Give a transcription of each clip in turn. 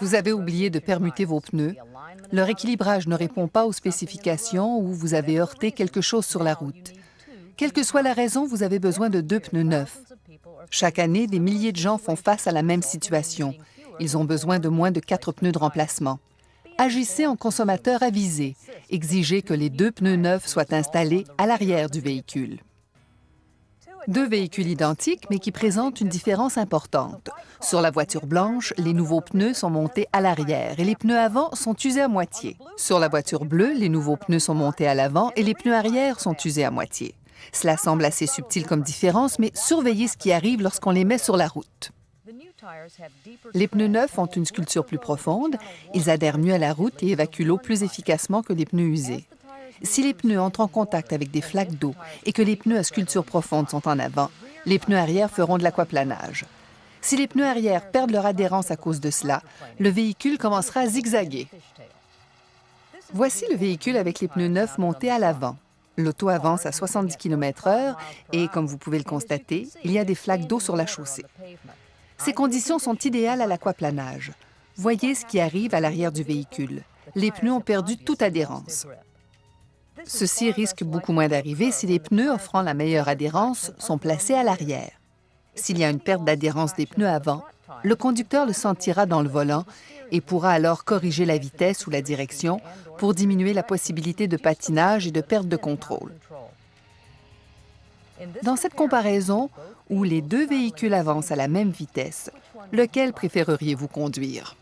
Vous avez oublié de permuter vos pneus. Leur équilibrage ne répond pas aux spécifications ou vous avez heurté quelque chose sur la route. Quelle que soit la raison, vous avez besoin de 2 pneus neufs. Chaque année, des milliers de gens font face à la même situation. Ils ont besoin de moins de 4 pneus de remplacement. Agissez en consommateur avisé. Exigez que les 2 pneus neufs soient installés à l'arrière du véhicule. 2 véhicules identiques, mais qui présentent une différence importante. Sur la voiture blanche, les nouveaux pneus sont montés à l'arrière et les pneus avant sont usés à moitié. Sur la voiture bleue, les nouveaux pneus sont montés à l'avant et les pneus arrière sont usés à moitié. Cela semble assez subtil comme différence, mais surveillez ce qui arrive lorsqu'on les met sur la route. Les pneus neufs ont une sculpture plus profonde, ils adhèrent mieux à la route et évacuent l'eau plus efficacement que les pneus usés. Si les pneus entrent en contact avec des flaques d'eau et que les pneus à sculpture profonde sont en avant, les pneus arrière feront de l'aquaplanage. Si les pneus arrière perdent leur adhérence à cause de cela, le véhicule commencera à zigzaguer. Voici le véhicule avec les pneus neufs montés à l'avant. L'auto avance à 70 km/h et, comme vous pouvez le constater, il y a des flaques d'eau sur la chaussée. Ces conditions sont idéales à l'aquaplanage. Voyez ce qui arrive à l'arrière du véhicule. Les pneus ont perdu toute adhérence. Ceci risque beaucoup moins d'arriver si les pneus offrant la meilleure adhérence sont placés à l'arrière. S'il y a une perte d'adhérence des pneus avant, le conducteur le sentira dans le volant et pourra alors corriger la vitesse ou la direction pour diminuer la possibilité de patinage et de perte de contrôle. Dans cette comparaison, où les 2 véhicules avancent à la même vitesse, lequel préféreriez-vous conduire?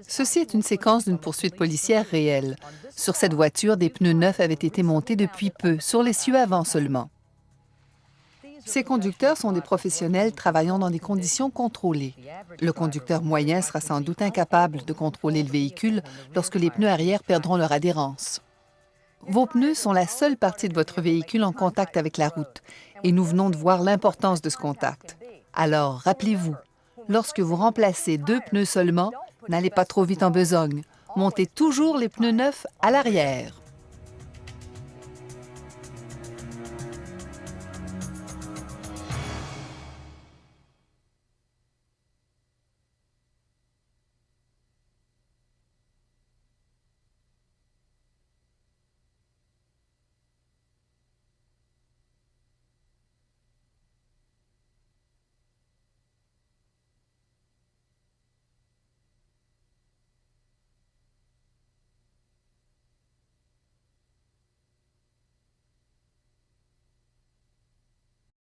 Ceci est une séquence d'une poursuite policière réelle. Sur cette voiture, des pneus neufs avaient été montés depuis peu, sur l'essieu avant seulement. Ces conducteurs sont des professionnels travaillant dans des conditions contrôlées. Le conducteur moyen sera sans doute incapable de contrôler le véhicule lorsque les pneus arrière perdront leur adhérence. Vos pneus sont la seule partie de votre véhicule en contact avec la route et nous venons de voir l'importance de ce contact. Alors, rappelez-vous, lorsque vous remplacez 2 pneus seulement, n'allez pas trop vite en besogne. Montez toujours les pneus neufs à l'arrière.